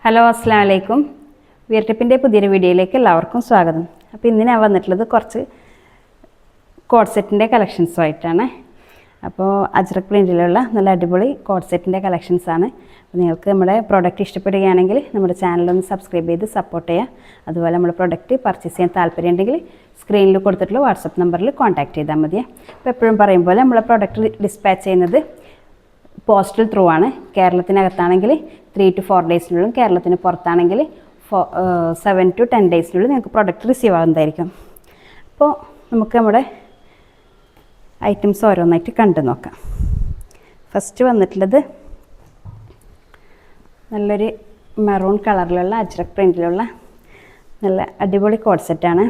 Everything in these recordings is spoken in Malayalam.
ഹലോ അസ്സലാമു അലൈക്കും. വിയർ ടിപ്പിൻ്റെ പുതിയൊരു വീഡിയോയിലേക്ക് എല്ലാവർക്കും സ്വാഗതം. അപ്പോൾ ഇന്ന് ഞാൻ വന്നിട്ടുള്ളത് കുറച്ച് കോഡ് സെറ്റിൻ്റെ കളക്ഷൻസുമായിട്ടാണ്. അപ്പോൾ അജ്രക് പ്രിൻറ്റിലുള്ള നല്ല അടിപൊളി കോഡ് സെറ്റിൻ്റെ കളക്ഷൻസാണ്. അപ്പോൾ നിങ്ങൾക്ക് നമ്മുടെ പ്രോഡക്റ്റ് ഇഷ്ടപ്പെടുകയാണെങ്കിൽ നമ്മുടെ ചാനലൊന്ന് സബ്സ്ക്രൈബ് ചെയ്ത് സപ്പോർട്ട് ചെയ്യുക. അതുപോലെ നമ്മുടെ പ്രോഡക്റ്റ് പർച്ചേസ് ചെയ്യാൻ താല്പര്യമുണ്ടെങ്കിൽ സ്ക്രീനിൽ കൊടുത്തിട്ടുള്ള വാട്സപ്പ് നമ്പറിൽ കോൺടാക്റ്റ് ചെയ്താൽ മതി. അപ്പോൾ എപ്പോഴും പറയും പോലെ നമ്മളെ പ്രോഡക്റ്റ് ഡിസ്പാച്ച് ചെയ്യുന്നത് പോസ്റ്റൽ ത്രൂ ആണ്. കേരളത്തിനകത്താണെങ്കിൽ 3 to 4 ഡേയ്സിനുള്ളിൽ, കേരളത്തിന് പുറത്താണെങ്കിൽ 7 to 10 ഡേയ്സിനുള്ളിൽ നിങ്ങൾക്ക് പ്രോഡക്റ്റ് റിസീവ് ആകുന്നതായിരിക്കും. അപ്പോൾ നമുക്ക് നമ്മുടെ ഐറ്റംസ് ഓരോന്നായിട്ട് കണ്ടു നോക്കാം. ഫസ്റ്റ് വന്നിട്ടുള്ളത് നല്ലൊരു മെറൂൺ കളറിലുള്ള അജ്രക് പ്രിൻറ്റിലുള്ള നല്ല അടിപൊളി കോഡ് സെറ്റാണ്.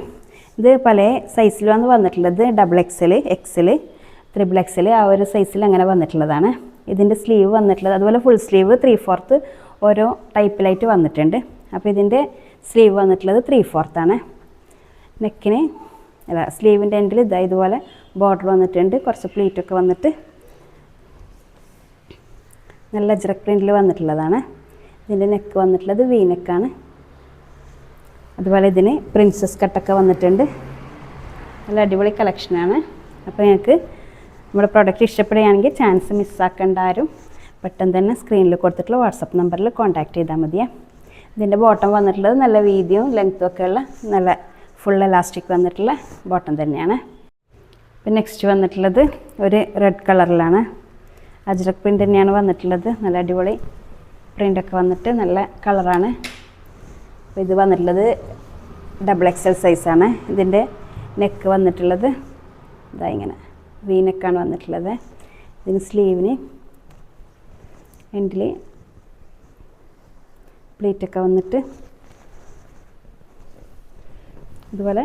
ഇത് പല സൈസിലാണ് വന്നിട്ടുള്ളത്. XXL, XL, XXL ആ ഒരു സൈസിൽ അങ്ങനെ വന്നിട്ടുള്ളതാണ്. ഇതിൻ്റെ സ്ലീവ് വന്നിട്ടുള്ളത് അതുപോലെ ഫുൾ സ്ലീവ് 3/4 ഓരോ ടൈപ്പിലായിട്ട് വന്നിട്ടുണ്ട്. അപ്പോൾ ഇതിൻ്റെ സ്ലീവ് വന്നിട്ടുള്ളത് 3/4 ആണ്. നെക്കിന് സ്ലീവിൻ്റെ എൻഡിൽ ഇതുപോലെ ബോർഡർ വന്നിട്ടുണ്ട്. കുറച്ച് പ്ലീറ്റൊക്കെ വന്നിട്ട് നല്ല അജ്രക് പ്രിൻറ്റിൽ വന്നിട്ടുള്ളതാണ്. ഇതിൻ്റെ നെക്ക് വന്നിട്ടുള്ളത് വി നെക്കാണ്. അതുപോലെ ഇതിന് പ്രിൻസസ് കട്ടൊക്കെ വന്നിട്ടുണ്ട്. നല്ല അടിപൊളി കളക്ഷനാണ്. അപ്പോൾ ഞങ്ങൾക്ക് നമ്മുടെ പ്രോഡക്റ്റ് ഇഷ്ടപ്പെടുകയാണെങ്കിൽ ചാൻസ് മിസ്സാക്കേണ്ട ആരും പെട്ടെന്ന് തന്നെ സ്ക്രീനിൽ കൊടുത്തിട്ടുള്ള വാട്സപ്പ് നമ്പറിൽ കോൺടാക്റ്റ് ചെയ്താൽ മതിയേ. ഇതിൻ്റെ ബോട്ടം വന്നിട്ടുള്ളത് നല്ല വീതിയും ലെങ്ത്തും ഒക്കെ ഉള്ള നല്ല ഫുൾ എലാസ്റ്റിക് വന്നിട്ടുള്ള ബോട്ടം തന്നെയാണ്. പിന്നെ നെക്സ്റ്റ് വന്നിട്ടുള്ളത് ഒരു റെഡ് കളറിലാണ്. അജ്രക് പ്രിൻ്റ് തന്നെയാണ് വന്നിട്ടുള്ളത്. നല്ല അടിപൊളി പ്രിൻ്റൊക്കെ വന്നിട്ട് നല്ല കളറാണ്. അപ്പോൾ ഇത് വന്നിട്ടുള്ളത് XXL സൈസാണ്. ഇതിൻ്റെ നെക്ക് വന്നിട്ടുള്ളത് ഇങ്ങനെ വി നെക്കാണ് വന്നിട്ടുള്ളത്. ഇതിന് സ്ലീവിന് എൻഡിൽ പ്ലീറ്റൊക്കെ വന്നിട്ട് അതുപോലെ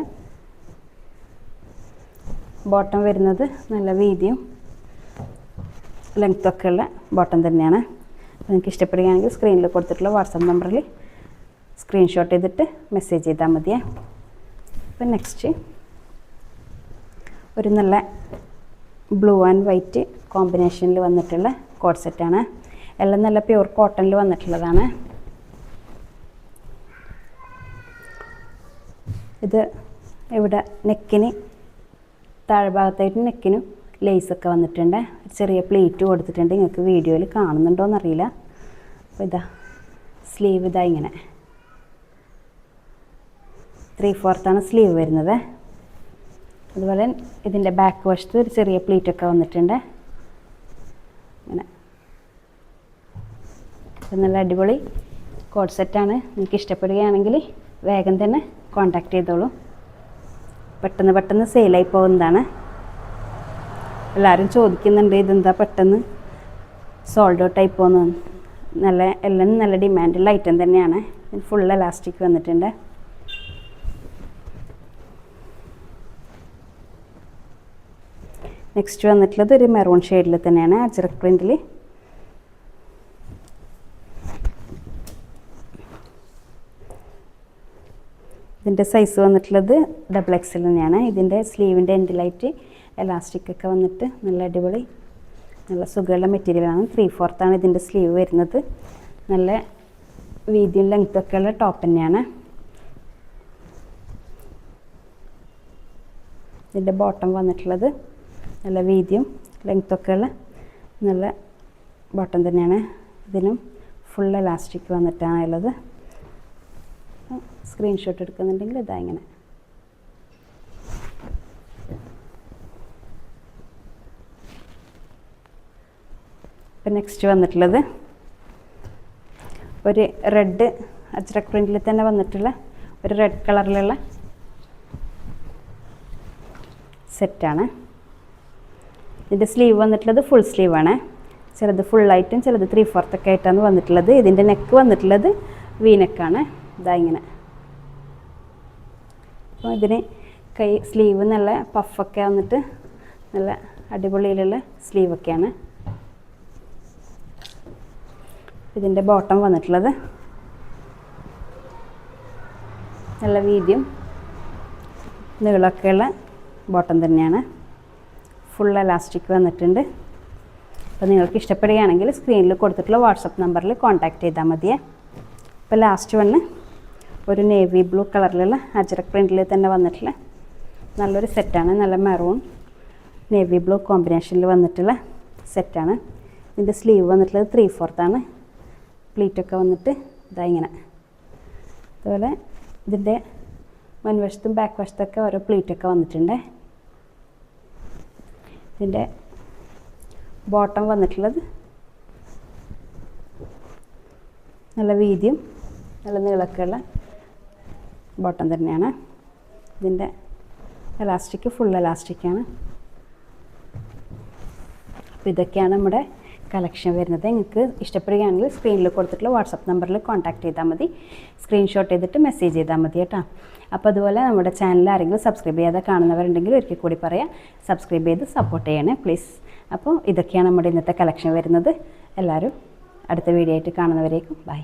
ബോട്ടം വരുന്നത് നല്ല വീതിയും ലെങ്ത്തൊക്കെ ഉള്ള ബോട്ടം തന്നെയാണ്. നിങ്ങൾക്ക് ഇഷ്ടപ്പെടുകയാണെങ്കിൽ സ്ക്രീനിൽ കൊടുത്തിട്ടുള്ള വാട്സപ്പ് നമ്പറിൽ സ്ക്രീൻഷോട്ട് ചെയ്തിട്ട് മെസ്സേജ് ചെയ്താൽ മതിയേ. അപ്പം നെക്സ്റ്റ് ഒരു നല്ല ബ്ലൂ ആൻഡ് വൈറ്റ് കോമ്പിനേഷനിൽ വന്നിട്ടുള്ള കോഡ് സെറ്റാണ്. എല്ലാം നല്ല പ്യൂർ കോട്ടണിൽ വന്നിട്ടുള്ളതാണ്. ഇത് ഇവിടെ നെക്കിന് താഴ്ഭാഗത്തായിട്ട് നെക്കിനും ലേസൊക്കെ വന്നിട്ടുണ്ട്. ചെറിയ പ്ലീറ്റ് കൊടുത്തിട്ടുണ്ട്. നിങ്ങൾക്ക് വീഡിയോയിൽ കാണുന്നുണ്ടോയെന്നറിയില്ല. അപ്പോൾ സ്ലീവ് ഇങ്ങനെ 3/4 സ്ലീവ് വരുന്നത്. അതുപോലെ ഇതിൻ്റെ ബാക്ക് വശത്ത് ഒരു ചെറിയ പ്ലീറ്റൊക്കെ വന്നിട്ടുണ്ട്. അങ്ങനെ നല്ല അടിപൊളി കോഡ് സെറ്റാണ്. നിങ്ങൾക്ക് ഇഷ്ടപ്പെടുകയാണെങ്കിൽ വേഗം തന്നെ കോൺടാക്റ്റ് ചെയ്തോളൂ. പെട്ടെന്ന് സെയിലായി പോകുന്നതാണ്. എല്ലാവരും ചോദിക്കുന്നുണ്ട് ഇതെന്താ പെട്ടെന്ന് സോൾഡ് ഔട്ട് ആയി പോകുന്നു. എല്ലാം നല്ല ഡിമാൻഡുള്ള ഐറ്റം തന്നെയാണ്. ഫുൾ എലാസ്റ്റിക് വന്നിട്ടുണ്ട്. നെക്സ്റ്റ് വന്നിട്ടുള്ളത് ഒരു മെറൂൺ ഷെയ്ഡിൽ തന്നെയാണ് അജ്രക് പ്രിൻറ്റിൽ. ഇതിൻ്റെ സൈസ് വന്നിട്ടുള്ളത് XXL തന്നെയാണ്. ഇതിൻ്റെ സ്ലീവിൻ്റെ എൻഡിലായിട്ട് എലാസ്റ്റിക് ഒക്കെ വന്നിട്ട് നല്ല അടിപൊളി നല്ല സുഖമുള്ള മെറ്റീരിയലാണ്. 3/4 ഇതിൻ്റെ സ്ലീവ് വരുന്നത്. നല്ല വീതിയും ലെങ്ത്തൊക്കെ ഉള്ള ടോപ്പ് തന്നെയാണ്. ഇതിൻ്റെ ബോട്ടം വന്നിട്ടുള്ളത് നല്ല വീതിയും ലെങ്ത്തൊക്കെ ഉള്ള നല്ല ബോട്ടം തന്നെയാണ്. ഇതിനും ഫുൾ എലാസ്റ്റിക് വന്നിട്ടാണ് ഉള്ളത്. സ്ക്രീൻഷോട്ട് എടുക്കുന്നുണ്ടെങ്കിൽ ഇങ്ങനെ. ഇപ്പം നെക്സ്റ്റ് വന്നിട്ടുള്ളത് ഒരു റെഡ് അജ്രക് പ്രിൻറ്റിൽ തന്നെ വന്നിട്ടുള്ള ഒരു റെഡ് കളറിലുള്ള സെറ്റാണ്. ഇതിൻ്റെ സ്ലീവ് വന്നിട്ടുള്ളത് ഫുൾ സ്ലീവാണ്. ചിലത് ഫുള്ളായിട്ടും ചിലത് 3/4 ഒക്കെ ആയിട്ടാണ് വന്നിട്ടുള്ളത്. ഇതിൻ്റെ നെക്ക് വന്നിട്ടുള്ളത് വി നെക്കാണ്. ഇങ്ങനെ. അപ്പോൾ ഇതിന് സ്ലീവ് നല്ല പഫൊക്കെ വന്നിട്ട് നല്ല അടിപൊളിയിലുള്ള സ്ലീവൊക്കെയാണ്. ഇതിൻ്റെ ബോട്ടം വന്നിട്ടുള്ളത് നല്ല വീതിയും നീളമൊക്കെയുള്ള ബോട്ടം തന്നെയാണ്. ഫുൾ എലാസ്റ്റിക് വന്നിട്ടുണ്ട്. അപ്പോൾ നിങ്ങൾക്ക് ഇഷ്ടപ്പെടുകയാണെങ്കിൽ സ്ക്രീനിൽ കൊടുത്തിട്ടുള്ള വാട്സപ്പ് നമ്പറിൽ കോൺടാക്റ്റ് ചെയ്താൽ മതിയേ. അപ്പോൾ നെക്സ്റ്റ് വന്നിട്ടുള്ളത് ഒരു മെറൂൺ ഷെയ്ഡിൽ തന്നെയാണ് അജ്രക് പ്രിൻറ്റിൽ. ഇതിൻ്റെ സൈസ് വന്നിട്ടുള്ളത് XXL തന്നെയാണ്. ഇതിൻ്റെ സ്ലീവ് വന്നിട്ടുള്ളത് ഫുൾ സ്ലീവാണ്. ചിലത് ഫുള്ളായിട്ടും ചിലത് 3/4 ഒക്കെ ആയിട്ടാണ് വന്നിട്ടുള്ളത്. ഇതിൻ്റെ നെക്ക് വന്നിട്ടുള്ളത് വി നെക്കാണ്. ഇപ്പോൾ ലാസ്റ്റ് വണ്ണ് ഒരു നേവി ബ്ലൂ കളറിലുള്ള അജ്രക് പ്രിൻറ്റിൽ തന്നെ വന്നിട്ടുള്ള നല്ലൊരു സെറ്റാണ്. നല്ല മെറൂൺ നേവി ബ്ലൂ കോമ്പിനേഷനിൽ വന്നിട്ടുള്ള സെറ്റാണ്. ഇതിൻ്റെ സ്ലീവ് വന്നിട്ടുള്ളത് 3/4 പ്ലീറ്റൊക്കെ വന്നിട്ട് ഇതാ ഇങ്ങനെ. അതുപോലെ ഇതിൻ്റെ മുൻവശത്തും ബാക്ക് വശത്തൊക്കെ ഓരോ പ്ലീറ്റൊക്കെ വന്നിട്ടുണ്ട്. ഇതിൻ്റെ ബോട്ടം വന്നിട്ടുള്ളത് നല്ല വീതിയും നല്ല നീളമൊക്കെയുള്ള ബോട്ടം തന്നെയാണ്. ഇതിൻ്റെ എലാസ്റ്റിക് ഫുൾ എലാസ്റ്റിക്കാണ്. അപ്പോൾ ഇതൊക്കെയാണ് നമ്മുടെ കളക്ഷൻ വരുന്നത്. നിങ്ങൾക്ക് ഇഷ്ടപ്പെടുകയാണെങ്കിൽ സ്ക്രീനിൽ കൊടുത്തിട്ടുള്ള വാട്സപ്പ് നമ്പറിൽ കോൺടാക്റ്റ് ചെയ്താൽ മതി. സ്ക്രീൻഷോട്ട് ചെയ്തിട്ട് മെസ്സേജ് ചെയ്താൽ മതി കേട്ടോ. അപ്പോൾ അതുപോലെ നമ്മുടെ ചാനൽ ആരെങ്കിലും സബ്സ്ക്രൈബ് ചെയ്യാതെ കാണുന്നവരുണ്ടെങ്കിൽ ഒരിക്കൽ കൂടി പറയാം, സബ്സ്ക്രൈബ് ചെയ്ത് സപ്പോർട്ട് ചെയ്യണേ പ്ലീസ്. അപ്പോൾ ഇതൊക്കെയാണ് നമ്മുടെ ഇന്നത്തെ കളക്ഷൻ വരുന്നത്. എല്ലാവരും അടുത്ത വീഡിയോ ആയിട്ട് കാണുന്നവരേക്കും ബൈ.